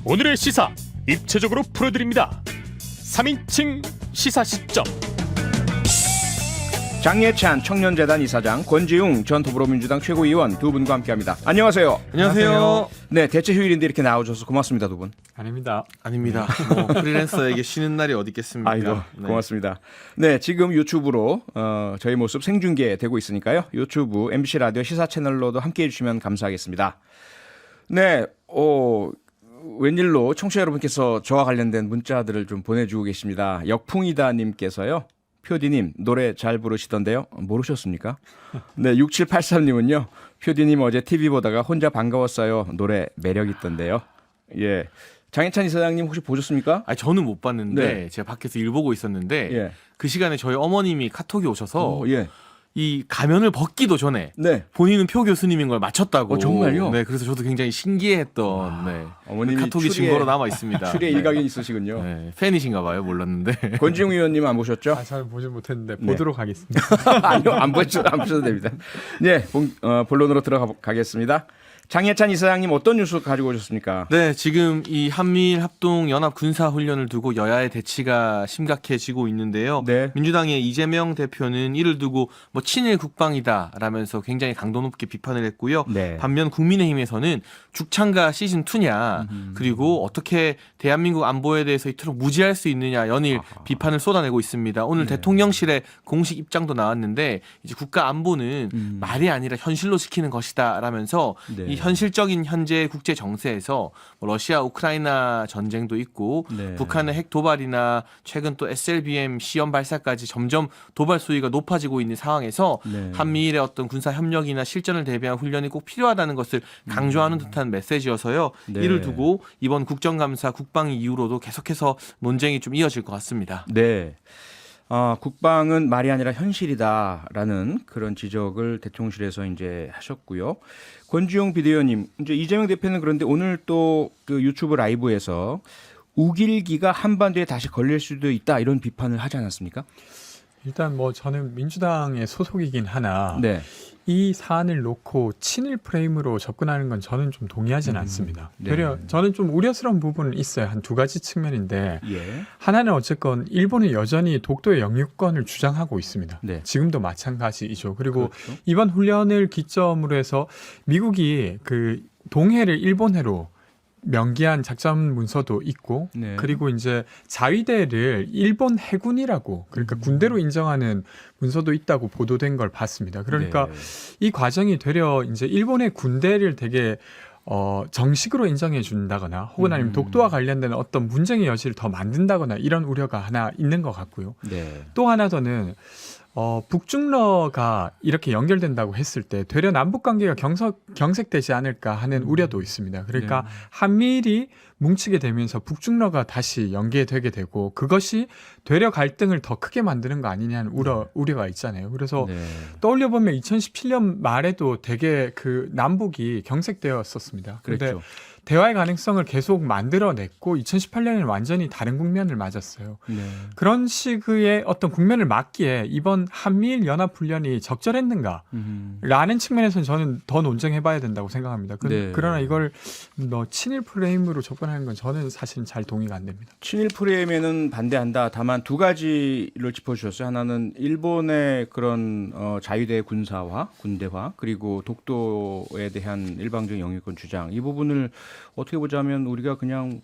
오늘의 시사 입체적으로 풀어드립니다. 3인칭 시사 시점. 장예찬 청년재단 이사장, 권지웅 전 더불어민주당 최고위원 두 분과 함께합니다. 안녕하세요. 안녕하세요. 네, 대체 휴일인데 이렇게 나와주셔서 고맙습니다, 두 분. 아닙니다. 뭐 프리랜서에게 쉬는 날이 어디 있겠습니까? 아이고, 네. 고맙습니다. 네, 지금 유튜브로 저희 모습 생중계되고 있으니까요. 유튜브 MBC 라디오 시사 채널로도 함께해 주시면 감사하겠습니다. 네, 웬일로 청취자 여러분께서 저와 관련된 문자들을 좀 보내주고 계십니다. 역풍이다님께서요. 표디님 노래 잘 부르시던데요. 모르셨습니까? 네, 6783님은요. 표디님 어제 TV 보다가 혼자 반가웠어요. 노래 매력 있던데요. 예, 장혜찬 이사장님 혹시 보셨습니까? 아니, 저는 못 봤는데 네. 제가 밖에서 일 보고 있었는데 예. 그 시간에 저희 어머님이 카톡이 오셔서 예. 이 가면을 벗기도 전에 네. 본인은 표 교수님인 걸 맞췄다고. 정말요? 네, 그래서 저도 굉장히 신기했던 네. 어머님이 카톡이 추리에- 증거로 남아 있습니다. 추리에 일각이 있으시군요. 네, 팬이신가 봐요. 몰랐는데. 권지웅 의원님 안 보셨죠? 잘 보지 못했는데 네. 보도록 하겠습니다. 아니요, 안 보셔도 됩니다. 네, 본론으로 들어가겠습니다. 장예찬 이사장님 어떤 뉴스 가지고 오셨습니까? 네, 지금 이 한미일 합동 연합 군사 훈련을 두고 여야의 대치가 심각해지고 있는데요. 네. 민주당의 이재명 대표는 이를 두고 뭐 친일 국방이다라면서 굉장히 강도 높게 비판을 했고요. 네. 반면 국민의힘에서는 죽창가 시즌 2냐 그리고 어떻게 대한민국 안보에 대해서 이토록 무지할 수 있느냐 연일 비판을 쏟아내고 있습니다. 오늘 대통령실의 공식 입장도 나왔는데 이제 국가 안보는 말이 아니라 현실로 지키는 것이다라면서 네. 이 현실적인 현재 국제 정세에서 뭐 러시아 우크라이나 전쟁도 있고 네. 북한의 핵 도발이나 최근 또 SLBM 시험 발사까지 점점 도발 수위가 높아지고 있는 상황에서 네. 한미일의 어떤 군사 협력이나 실전을 대비한 훈련이 꼭 필요하다는 것을 강조하는 듯한 메시지여서요. 네. 이를 두고 이번 국정감사 국방위 이후로도 계속해서 논쟁이 좀 이어질 것 같습니다. 네. 국방은 말이 아니라 현실이다라는 그런 지적을 대통령실에서 이제 하셨고요. 권지웅 비대위원님, 이제 이재명 대표는 그런데 오늘 또 그 유튜브 라이브에서 우길기가 한반도에 다시 걸릴 수도 있다 이런 비판을 하지 않았습니까? 일단 뭐 저는 민주당의 소속이긴 하나 네. 이 사안을 놓고 친일 프레임으로 접근하는 건 저는 좀 동의하지는 않습니다. 네. 되려 저는 좀 우려스러운 부분은 있어요. 한 두 가지 측면인데 예. 하나는 어쨌건 일본은 여전히 독도의 영유권을 주장하고 있습니다. 네. 지금도 마찬가지이죠. 그리고 그렇죠. 이번 훈련을 기점으로 해서 미국이 그 동해를 일본해로 명기한 작전 문서도 있고 네. 그리고 이제 자위대를 일본 해군이라고 그러니까 군대로 인정하는 문서도 있다고 보도된 걸 봤습니다. 그러니까 네. 이 과정이 되려 이제 일본의 군대를 되게 정식으로 인정해 준다거나 혹은 아니면 독도와 관련된 어떤 분쟁의 여지를 더 만든다거나 이런 우려가 하나 있는 것 같고요. 네. 또 하나 더는 북중러가 이렇게 연결된다고 했을 때 되려 남북 관계가 경색되지 않을까 하는 우려도 있습니다. 그러니까 네. 한미일이 뭉치게 되면서 북중러가 다시 연계되게 되고 그것이 되려 갈등을 더 크게 만드는 거 아니냐는 우려가 있잖아요. 그래서 네. 떠올려 보면 2017년 말에도 되게 그 남북이 경색되었었습니다. 그런데 그렇죠. 대화의 가능성을 계속 만들어냈고 2018년에는 완전히 다른 국면을 맞았어요. 네. 그런 식의 어떤 국면을 맞기에 이번 한미일 연합훈련이 적절했는가? 라는 측면에서는 저는 더 논쟁해봐야 된다고 생각합니다. 네. 그러나 이걸 친일 프레임으로 접근하는 건 저는 사실은 잘 동의가 안 됩니다. 친일 프레임에는 반대한다. 다만 두 가지를 짚어주셨어요. 하나는 일본의 그런 자유대 군사화, 군대화, 그리고 독도에 대한 일방적인 영유권 주장. 이 부분을 어떻게 보자면 우리가 그냥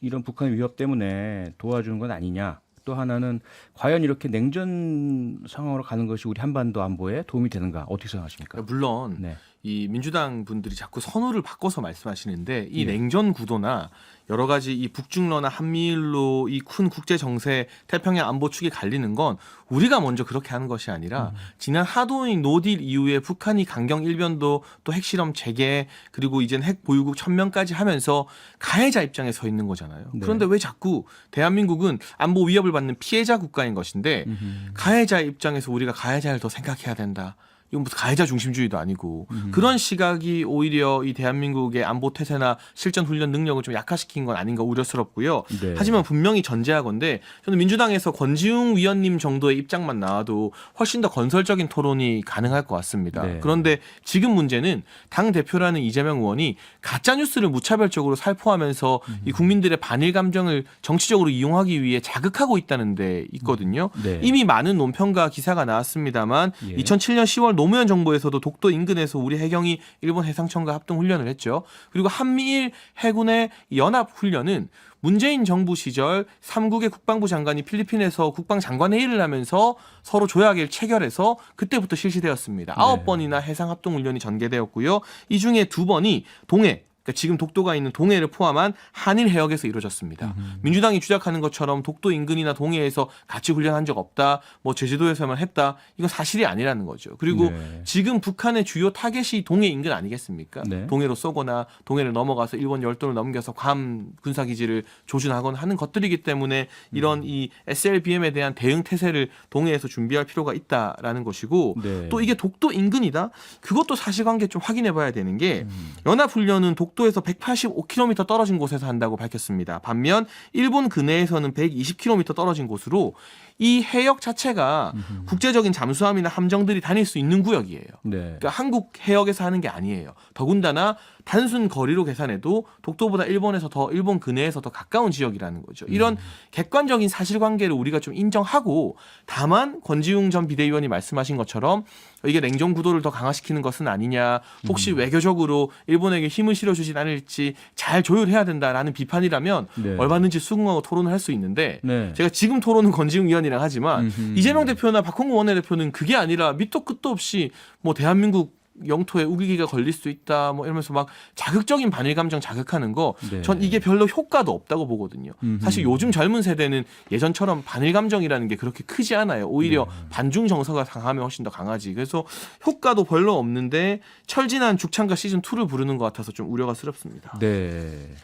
이런 북한의 위협 때문에 도와주는 건 아니냐. 또 하나는 과연 이렇게 냉전 상황으로 가는 것이 우리 한반도 안보에 도움이 되는가. 어떻게 생각하십니까? 물론 네. 이 민주당 분들이 자꾸 선호를 바꿔서 말씀하시는데 이 예. 냉전 구도나 여러 가지 이 북중러나 한미일로 이 큰 국제 정세 태평양 안보 축이 갈리는 건 우리가 먼저 그렇게 하는 것이 아니라 지난 하도인 노딜 이후에 북한이 강경 일변도 또 핵실험 재개 그리고 이젠 핵 보유국 천명까지 하면서 가해자 입장에 서 있는 거잖아요. 네. 그런데 왜 자꾸 대한민국은 안보 위협을 받는 피해자 국가인 것인데 가해자 입장에서 우리가 가해자를 더 생각해야 된다. 이건 무슨 가해자 중심주의도 아니고 그런 시각이 오히려 이 대한민국의 안보 태세나 실전 훈련 능력을 좀 약화시킨 건 아닌가 우려스럽고요. 네. 하지만 분명히 전제하건데 저는 민주당에서 권지웅 위원님 정도의 입장만 나와도 훨씬 더 건설적인 토론이 가능할 것 같습니다. 네. 그런데 지금 문제는 당 대표라는 이재명 의원이 가짜 뉴스를 무차별적으로 살포하면서 이 국민들의 반일 감정을 정치적으로 이용하기 위해 자극하고 있다는 데 있거든요. 네. 이미 많은 논평과 기사가 나왔습니다만 예. 2007년 10월 노무현 정부에서도 독도 인근에서 우리 해경이 일본 해상청과 합동 훈련을 했죠. 그리고 한미일 해군의 연합 훈련은 문재인 정부 시절 3국의 국방부 장관이 필리핀에서 국방장관 회의를 하면서 서로 조약을 체결해서 그때부터 실시되었습니다. 9번이나 해상합동훈련이 전개되었고요. 이 중에 2번이 동해, 그러니까 지금 독도가 있는 동해를 포함한 한일 해역에서 이루어졌습니다. 민주당이 주장하는 것처럼 독도 인근이나 동해에서 같이 훈련한 적 없다, 뭐 제주도에서만 했다, 이건 사실이 아니라는 거죠. 그리고 네. 지금 북한의 주요 타겟이 동해 인근 아니겠습니까? 네. 동해로 쏘거나 동해를 넘어가서 일본 열도를 넘겨서 괌 군사기지를 조준하거나 하는 것들이기 때문에 이런 이 SLBM에 대한 대응 태세를 동해에서 준비할 필요가 있다라는 것이고 네. 또 이게 독도 인근이다? 그것도 사실관계 좀 확인해 봐야 되는 게 연합훈련은 독도에서 185km 떨어진 곳에서 한다고 밝혔습니다. 반면 일본 근해에서는 120km 떨어진 곳으로 이 해역 자체가 국제적인 잠수함이나 함정들이 다닐 수 있는 구역이에요. 네. 그러니까 한국 해역에서 하는 게 아니에요. 더군다나 단순 거리로 계산해도 독도보다 일본 근해에서 더 가까운 지역이라는 거죠. 이런 객관적인 사실관계를 우리가 좀 인정하고 다만 권지웅 전 비대위원이 말씀하신 것처럼 이게 냉전 구도를 더 강화시키는 것은 아니냐, 혹시 외교적으로 일본에게 힘을 실어주진 않을지 잘 조율해야 된다라는 비판이라면 네. 얼마든지 수긍하고 토론을 할 수 있는데 네. 제가 지금 토론은 권지웅 위원이랑 하지만 이재명 대표나 박홍구 원내대표는 그게 아니라 밑도 끝도 없이 뭐 대한민국 영토에 우기기가 걸릴 수 있다 뭐 이러면서 막 자극적인 반일 감정 자극하는 거 전 네. 이게 별로 효과도 없다고 보거든요. 사실 요즘 젊은 세대는 예전처럼 반일 감정이라는 게 그렇게 크지 않아요. 오히려 반중 정서가 강하면 훨씬 더 강하지. 그래서 효과도 별로 없는데 철진한 죽창가 시즌 2를 부르는 것 같아서 좀 우려가 스럽습니다. 네.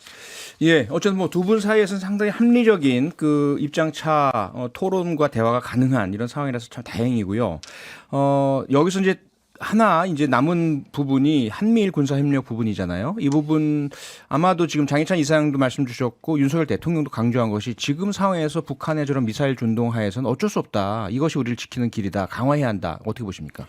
예, 어쨌든 뭐 두 분 사이에서는 상당히 합리적인 그 입장차 토론과 대화가 가능한 이런 상황이라서 참 다행이고요. 여기서 이제 남은 부분이 한미일 군사협력 부분이잖아요. 이 부분 아마도 지금 장희찬 이사장도 말씀 주셨고 윤석열 대통령도 강조한 것이 지금 상황에서 북한의 저런 미사일 준동 하에서는 어쩔 수 없다. 이것이 우리를 지키는 길이다. 강화해야 한다. 어떻게 보십니까?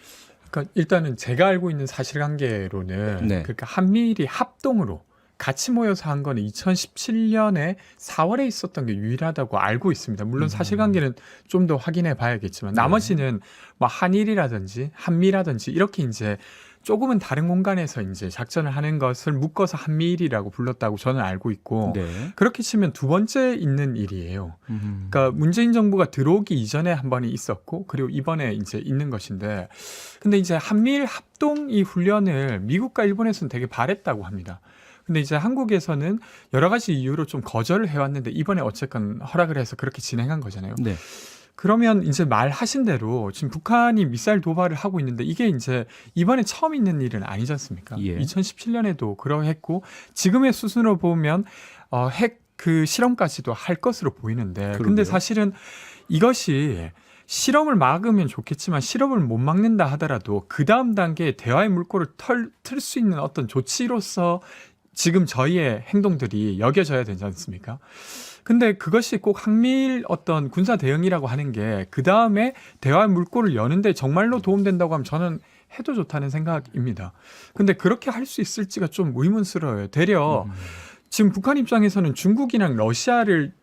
그러니까 일단은 제가 알고 있는 사실관계로는 네. 그러니까 한미일이 합동으로 같이 모여서 한 거는 2017년에 4월에 있었던 게 유일하다고 알고 있습니다. 물론 사실관계는 좀 더 확인해 봐야겠지만 나머지는 뭐 한일이라든지 한미라든지 이렇게 이제 조금은 다른 공간에서 이제 작전을 하는 것을 묶어서 한미일이라고 불렀다고 저는 알고 있고 네. 그렇게 치면 두 번째 있는 일이에요. 그러니까 문재인 정부가 들어오기 이전에 한 번이 있었고 그리고 이번에 이제 있는 것인데 근데 이제 한미일 합동 이 훈련을 미국과 일본에서는 되게 바랬다고 합니다. 근데 이제 한국에서는 여러 가지 이유로 좀 거절을 해왔는데 이번에 어쨌건 허락을 해서 그렇게 진행한 거잖아요. 네. 그러면 이제 말하신 대로 지금 북한이 미사일 도발을 하고 있는데 이게 이제 이번에 처음 있는 일은 아니지 않습니까? 예. 2017년에도 그러했고 지금의 수준으로 보면 핵 그 실험까지도 할 것으로 보이는데 그러게요. 근데 사실은 이것이 실험을 막으면 좋겠지만 실험을 못 막는다 하더라도 그 다음 단계에 대화의 물꼬를 틀 수 있는 어떤 조치로서 지금 저희의 행동들이 여겨져야 되지 않습니까? 근데 그것이 꼭 한미일 어떤 군사 대응이라고 하는 게 그 다음에 대화의 물꼬를 여는데 정말로 도움된다고 하면 저는 해도 좋다는 생각입니다. 근데 그렇게 할 수 있을지가 좀 의문스러워요. 되려 지금 북한 입장에서는 중국이랑 러시아를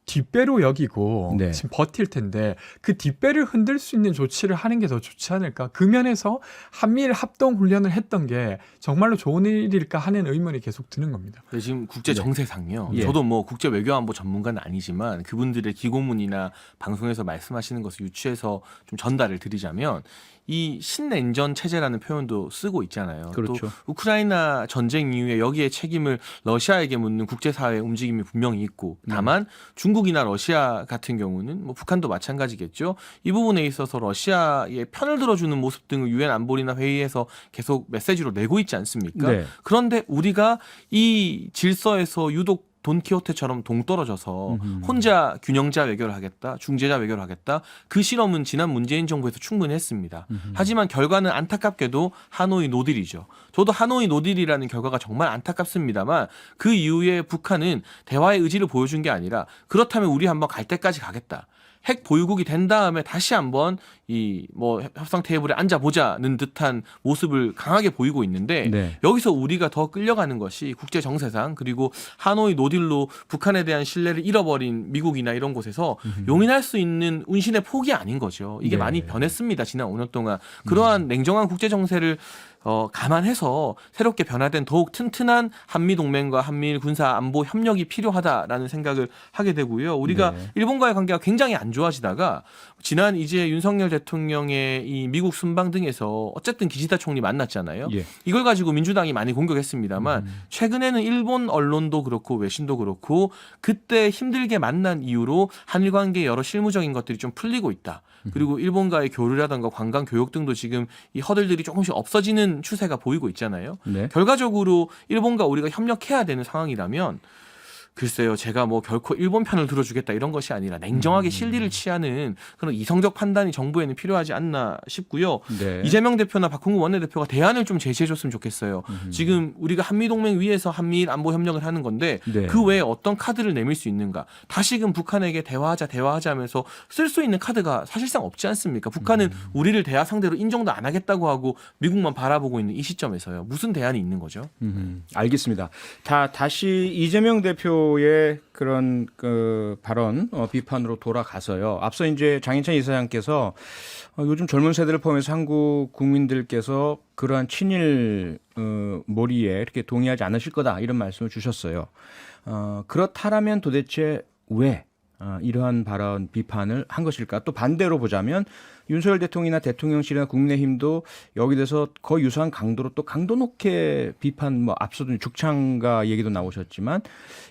뒷배로 여기고 네. 지금 버틸 텐데 그 뒷배를 흔들 수 있는 조치를 하는 게 더 좋지 않을까? 그 면에서 한미일 합동 훈련을 했던 게 정말로 좋은 일일까 하는 의문이 계속 드는 겁니다. 지금 국제 정세상요. 예. 저도 뭐 국제 외교안보 전문가는 아니지만 그분들의 기고문이나 방송에서 말씀하시는 것을 유추해서 좀 전달을 드리자면 이 신냉전 체제라는 표현도 쓰고 있잖아요. 그렇죠. 또 우크라이나 전쟁 이후에 여기에 책임을 러시아에게 묻는 국제사회의 움직임이 분명히 있고 다만 중국이나 러시아 같은 경우는 뭐 북한도 마찬가지겠죠. 이 부분에 있어서 러시아의 편을 들어주는 모습 등을 유엔 안보리나 회의에서 계속 메시지로 내고 있지 않습니까? 네. 그런데 우리가 이 질서에서 유독 돈키호테처럼 동떨어져서 혼자 균형자 외교를 하겠다, 중재자 외교를 하겠다. 그 실험은 지난 문재인 정부에서 충분히 했습니다. 하지만 결과는 안타깝게도 하노이 노딜이죠. 저도 하노이 노딜이라는 결과가 정말 안타깝습니다만 그 이후에 북한은 대화의 의지를 보여준 게 아니라 그렇다면 우리 한번 갈 때까지 가겠다. 핵 보유국이 된 다음에 다시 한번 이 뭐 협상 테이블에 앉아보자는 듯한 모습을 강하게 보이고 있는데 네. 여기서 우리가 더 끌려가는 것이 국제 정세상 그리고 하노이 노딜로 북한에 대한 신뢰를 잃어버린 미국이나 이런 곳에서 용인할 수 있는 운신의 폭이 아닌 거죠. 이게 네. 많이 변했습니다. 지난 5년 동안. 그러한 냉정한 국제 정세를 감안해서 새롭게 변화된 더욱 튼튼한 한미 동맹과 한미일 군사 안보 협력이 필요하다라는 생각을 하게 되고요. 우리가 네. 일본과의 관계가 굉장히 안 좋아지다가 지난 이제 윤석열 대통령의 이 미국 순방 등에서 어쨌든 기시다 총리 만났잖아요. 예. 이걸 가지고 민주당이 많이 공격했습니다만 최근에는 일본 언론도 그렇고 외신도 그렇고 그때 힘들게 만난 이후로 한일 관계의 여러 실무적인 것들이 좀 풀리고 있다. 그리고 일본과의 교류라든가 관광 교육 등도 지금 이 허들들이 조금씩 없어지는 추세가 보이고 있잖아요. 네. 결과적으로 일본과 우리가 협력해야 되는 상황이라면 글쎄요, 제가 뭐 결코 일본 편을 들어주겠다 이런 것이 아니라 냉정하게 실리를 취하는 그런 이성적 판단이 정부에는 필요하지 않나 싶고요. 네. 이재명 대표나 박홍구 원내대표가 대안을 좀 제시해줬으면 좋겠어요. 지금 우리가 한미동맹 위에서 한미일 안보 협력을 하는 건데 네. 그 외에 어떤 카드를 내밀 수 있는가? 다시금 북한에게 대화하자 하면서 쓸 수 있는 카드가 사실상 없지 않습니까? 북한은 우리를 대화 상대로 인정도 안 하겠다고 하고 미국만 바라보고 있는 이 시점에서요. 무슨 대안이 있는 거죠? 알겠습니다. 다시 이재명 대표의 그런 그 발언 비판으로 돌아가서요. 앞서 이제 장인찬 이사장께서 요즘 젊은 세대를 포함해서 한국 국민들께서 그러한 친일 몰이에 이렇게 동의하지 않으실 거다 이런 말씀을 주셨어요. 그렇다라면 도대체 왜 이러한 발언 비판을 한 것일까? 또 반대로 보자면 윤석열 대통령이나 대통령실이나 국민의힘도 여기 대해서 거의 유사한 강도로 또 강도 높게 비판, 뭐 앞서도 죽창가 얘기도 나오셨지만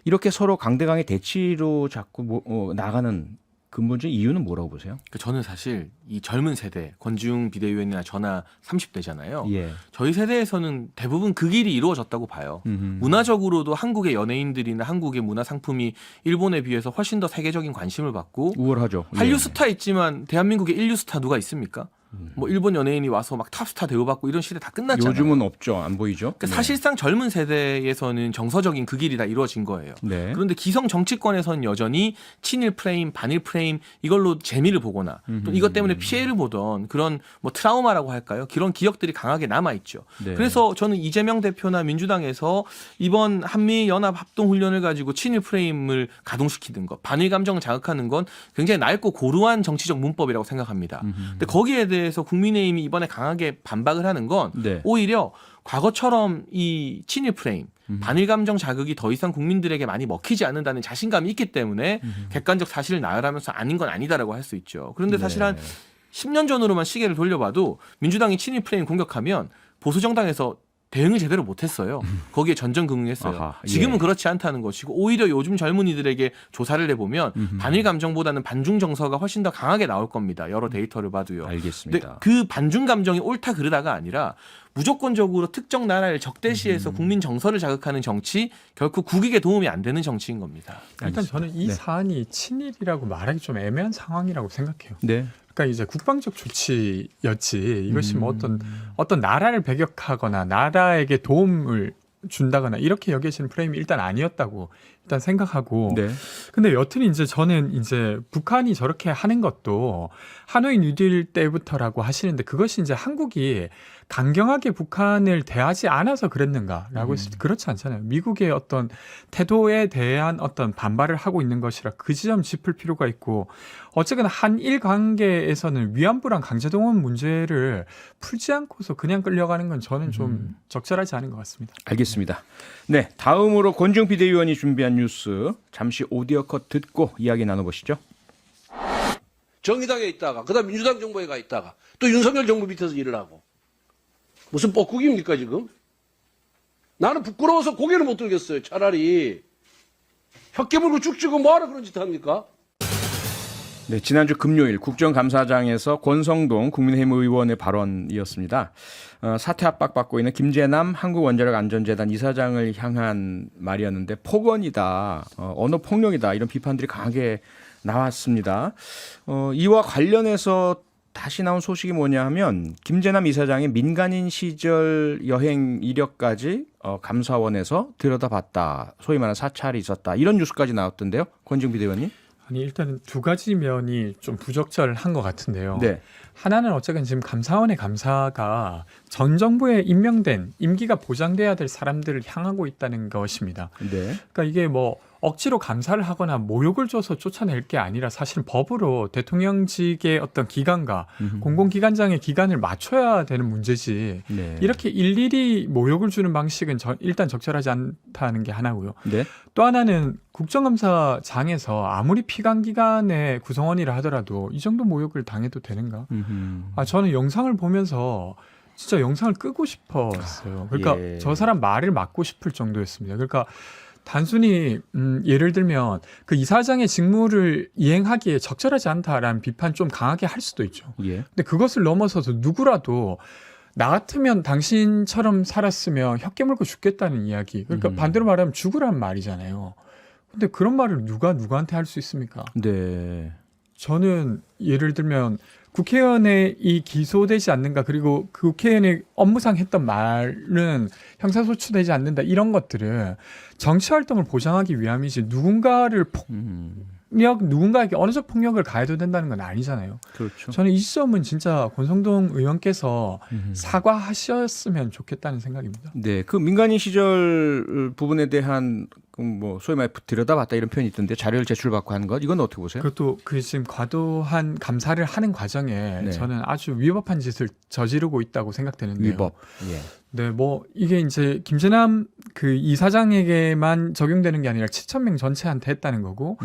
이렇게 서로 강대강의 대치로 자꾸 나가는 근본적인 이유는 뭐라고 보세요? 저는 사실 이 젊은 세대 권지웅 비대위원이나 저나 30대잖아요. 예. 저희 세대에서는 대부분 그 길이 이루어졌다고 봐요. 문화적으로도 한국의 연예인들이나 한국의 문화 상품이 일본에 비해서 훨씬 더 세계적인 관심을 받고 우월하죠. 한류 예. 스타 있지만 대한민국에 인류 스타 누가 있습니까? 뭐 일본 연예인이 와서 막 탑스타 대우받고 이런 시대 다 끝났잖아요. 요즘은 없죠. 안 보이죠. 그러니까 사실상 젊은 세대에서는 정서적인 그 길이 다 이루어진 거예요. 네. 그런데 기성 정치권에서는 여전히 친일 프레임, 반일 프레임 이걸로 재미를 보거나 또 이것 때문에 피해를 보던 그런 뭐 트라우마라고 할까요? 그런 기억들이 강하게 남아 있죠. 네. 그래서 저는 이재명 대표나 민주당에서 이번 한미 연합 합동 훈련을 가지고 친일 프레임을 가동시키는 것, 반일 감정을 자극하는 건 굉장히 낡고 고루한 정치적 문법이라고 생각합니다. 근데 거기에 대해서 국민의힘이 이번에 강하게 반박을 하는 건 네. 오히려 과거처럼 이 친일 프레임, 반일 감정 자극이 더 이상 국민들에게 많이 먹히지 않는다는 자신감이 있기 때문에 객관적 사실을 나열하면서 아닌 건 아니다라고 할 수 있죠. 그런데 사실 한 10년 전으로만 시계를 돌려봐도 민주당이 친일 프레임 공격하면 보수 정당에서 대응을 제대로 못했어요. 거기에 전전긍긍했어요. 아하, 예. 지금은 그렇지 않다는 것이고 오히려 요즘 젊은이들에게 조사를 해보면 반일 감정보다는 반중 정서가 훨씬 더 강하게 나올 겁니다. 여러 데이터를 봐도요. 근데 알겠습니다. 그 반중 감정이 옳다 그르다가 아니라 무조건적으로 특정 나라를 적대시해서 국민 정서를 자극하는 정치, 결코 국익에 도움이 안 되는 정치인 겁니다. 일단 저는 이 네. 사안이 친일이라고 말하기 좀 애매한 상황이라고 생각해요. 네. 그러니까 이제 국방적 조치였지 이것이 뭐 어떤 나라를 배격하거나 나라에게 도움을 준다거나 이렇게 여겨지는 프레임이 일단 아니었다고 일단 생각하고 네. 근데 여튼 이제 저는 이제 북한이 저렇게 하는 것도 하노이 뉴딜 때부터라고 하시는데 그것이 이제 한국이 강경하게 북한을 대하지 않아서 그랬는가라고 했을 때 그렇지 않잖아요. 미국의 어떤 태도에 대한 어떤 반발을 하고 있는 것이라 그 지점 짚을 필요가 있고 어쨌거나 한일 관계에서는 위안부랑 강제동원 문제를 풀지 않고서 그냥 끌려가는 건 저는 좀 적절하지 않은 것 같습니다. 알겠습니다. 네, 다음으로 권지웅 비대위원이 준비한 뉴스 잠시 오디오 컷 듣고 이야기 나눠보시죠. 정의당에 있다가 그다음 민주당 정부에 가 있다가 또 윤석열 정부 밑에서 일을 하고 무슨 뻐꾸기입니까 지금? 나는 부끄러워서 고개를 못 들겠어요. 차라리 혀 깨물고 쭉 찍고 뭐하러 그런 짓 합니까? 네, 지난주 금요일 국정감사장에서 권성동 국민의힘 의원의 발언이었습니다. 사퇴 압박받고 있는 김재남 한국원자력안전재단 이사장을 향한 말이었는데 폭언이다, 언어폭력이다 이런 비판들이 강하게 나왔습니다. 이와 관련해서 다시 나온 소식이 뭐냐 하면 김재남 이사장의 민간인 시절 여행 이력까지 감사원에서 들여다봤다. 소위 말하는 사찰이 있었다. 이런 뉴스까지 나왔던데요. 권지웅 비대위원님. 아니 일단 두 가지 면이 좀 부적절한 것 같은데요. 네. 하나는 어쨌든 지금 감사원의 감사가 전 정부에 임명된 임기가 보장돼야 될 사람들을 향하고 있다는 것입니다. 네. 그러니까 이게 뭐 억지로 감사를 하거나 모욕을 줘서 쫓아낼 게 아니라 사실은 법으로 대통령직의 어떤 기관과 공공기관장의 기간을 맞춰야 되는 문제지. 네. 이렇게 일일이 모욕을 주는 방식은 일단 적절하지 않다는 게 하나고요. 네. 또 하나는 국정감사장에서 아무리 피감기관의 구성원이라 하더라도 이 정도 모욕을 당해도 되는가? 저는 영상을 보면서 진짜 영상을 끄고 싶었어요. 그러니까 예. 저 사람 말을 막고 싶을 정도였습니다. 그러니까 단순히 예를 들면 그 이사장의 직무를 이행하기에 적절하지 않다라는 비판 좀 강하게 할 수도 있죠. 예. 근데 그것을 넘어서서 누구라도 나 같으면 당신처럼 살았으면 혀 깨물고 죽겠다는 이야기. 그러니까 반대로 말하면 죽으란 말이잖아요. 근데 그런 말을 누가 누구한테 할 수 있습니까? 네. 저는 예를 들면 국회의원이 기소되지 않는가, 그리고 그 국회의원이 업무상 했던 말은 형사소추되지 않는다, 이런 것들은 정치활동을 보장하기 위함이지 누군가를 누군가에게 어느적 폭력을 가해도 된다는 건 아니잖아요. 그렇죠. 저는 이 지점은 진짜 권성동 의원께서 사과하셨으면 좋겠다는 생각입니다. 네, 그 민간인 시절 부분에 대한 뭐 소위 말해 들여다봤다 이런 표현이 있던데 자료를 제출받고 하는 것 이건 어떻게 보세요? 그것도 그 지금 과도한 감사를 하는 과정에 네. 저는 아주 위법한 짓을 저지르고 있다고 생각되는데요. 위법. 예. 네, 뭐 이게 이제 김재남 그 이사장에게만 적용되는 게 아니라 7,000명 전체한테 했다는 거고,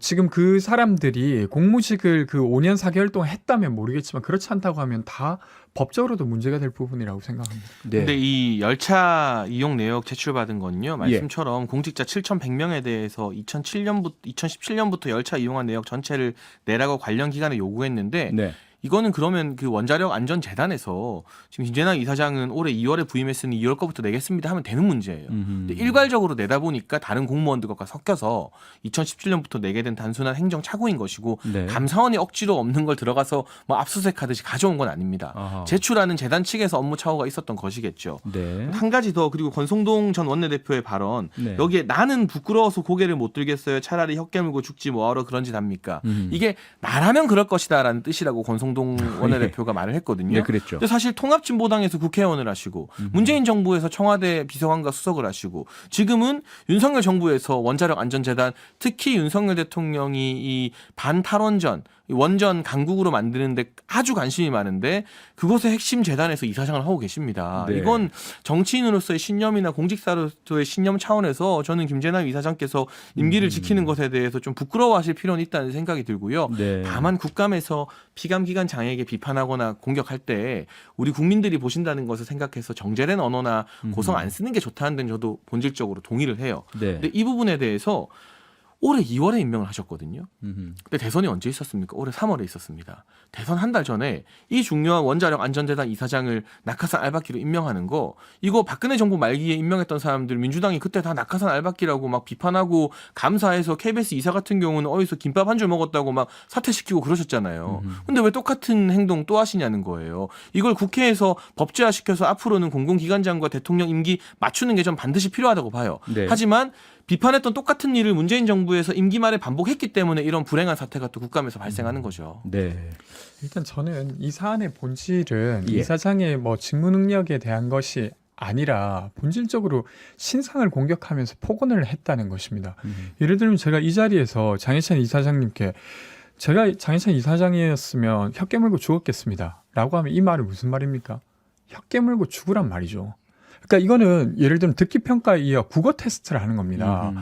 지금 그 사람들이 공무직을 그 5년 4개월 동안 했다면 모르겠지만 그렇지 않다고 하면 다 법적으로도 문제가 될 부분이라고 생각합니다. 네. 근데 이 열차 이용 내역 제출받은 건요. 말씀처럼 공직자 7,100명에 대해서 2017년부터 열차 이용한 내역 전체를 내라고 관련 기관에 요구했는데 네. 이거는 그러면 그 원자력 안전재단에서 지금 김재남 이사장은 올해 2월에 부임했으니 2월 거부터 내겠습니다 하면 되는 문제예요. 근데 일괄적으로 내다 보니까 다른 공무원들과 섞여서 2017년부터 내게 된 단순한 행정 착오인 것이고 네. 감사원이 억지로 없는 걸 들어가서 뭐 압수수색하듯이 가져온 건 아닙니다. 아하. 제출하는 재단 측에서 업무 착오가 있었던 것이겠죠. 네. 한 가지 더, 그리고 권성동 전 원내대표의 발언, 네. 여기에 나는 부끄러워서 고개를 못 들겠어요. 차라리 혀 깨물고 죽지 뭐하러 그런 짓 합니까? 이게 나라면 그럴 것이다라는 뜻이라고 권성동 원내대표가 말을 했거든요. 네, 그랬죠. 근데 사실 통합진보당에서 국회의원을 하시고 문재인 정부에서 청와대 비서관과 수석을 하시고 지금은 윤석열 정부에서 원자력 안전재단, 특히 윤석열 대통령이 이 반탈원전 원전 강국으로 만드는데 아주 관심이 많은데 그것의 핵심 재단에서 이사장을 하고 계십니다. 네. 이건 정치인으로서의 신념이나 공직사로서의 신념 차원에서 저는 김재남 이사장께서 임기를 지키는 것에 대해서 좀 부끄러워하실 필요는 있다는 생각이 들고요. 네. 다만 국감에서 피감기관 장에게 비판하거나 공격할 때 우리 국민들이 보신다는 것을 생각해서 정제된 언어나 고성 안 쓰는 게 좋다는 데는 저도 본질적으로 동의를 해요. 네. 근데 이 부분에 대해서 올해 2월에 임명을 하셨거든요. 근데 대선이 언제 있었습니까? 올해 3월에 있었습니다. 대선 한 달 전에 이 중요한 원자력 안전재단 이사장을 낙하산 알박기로 임명하는 거, 이거 박근혜 정부 말기에 임명했던 사람들 민주당이 그때 다 낙하산 알박기라고 막 비판하고 감사해서 KBS 이사 같은 경우는 어디서 김밥 한 줄 먹었다고 막 사퇴시키고 그러셨잖아요. 근데 왜 똑같은 행동 또 하시냐는 거예요. 이걸 국회에서 법제화시켜서 앞으로는 공공기관장과 대통령 임기 맞추는 게 좀 반드시 필요하다고 봐요. 네. 하지만 비판했던 똑같은 일을 문재인 정부에서 임기 말에 반복했기 때문에 이런 불행한 사태가 또 국감에서 발생하는 거죠. 네. 일단 저는 이 사안의 본질은 예. 이사장의 뭐 직무 능력에 대한 것이 아니라 본질적으로 신상을 공격하면서 폭언을 했다는 것입니다. 예를 들면 제가 이 자리에서 장혜찬 이사장님께 제가 장혜찬 이사장이었으면 혀 깨물고 죽었겠습니다 라고 하면 이 말은 무슨 말입니까? 혀 깨물고 죽으란 말이죠. 그러니까 이거는 예를 들면 듣기 평가에 이어 국어 테스트를 하는 겁니다.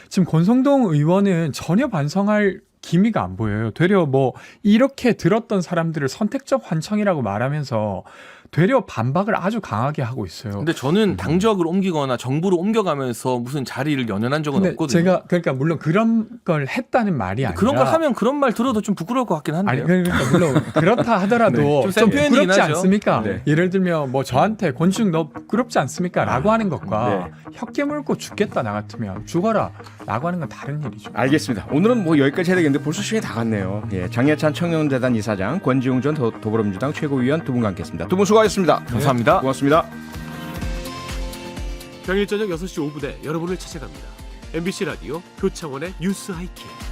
지금 권성동 의원은 전혀 반성할 기미가 안 보여요. 되려 뭐 이렇게 들었던 사람들을 선택적 환청이라고 말하면서 되려 반박을 아주 강하게 하고 있어요. 근데 저는 당적을 옮기거나 정부를 옮겨가면서 무슨 자리를 연연한 적은 근데 없거든요. 제가 그러니까 물론 그런 걸 했다는 말이 아니라 그런 걸 하면 그런 말 들어도 좀 부끄러울 것 같긴 한데요. 아니 그러니까 물론 그렇다 하더라도 네, 좀 좀센 표현이긴 부끄럽지 하죠. 않습니까? 네. 예를 들면 뭐 저한테 권지웅 너 부끄럽지 않습니까?라고 하는 것과 혀 깨물고 죽겠다 나 같으면 죽어라라고 하는 건 다른 일이죠. 알겠습니다. 오늘은 뭐 여기까지 해야 되겠는데 벌써 시간이 다 갔네요. 예, 장예찬 청년재단 이사장, 권지웅 전 더불어민주당 최고위원 두 분과 함께했습니다. 두 분 수고하셨습니다. 감사합니다. 고맙습니다. 평일 저녁 6시 5분에 여러분을 찾아갑니다. MBC 라디오 표창원의 뉴스 하이킥.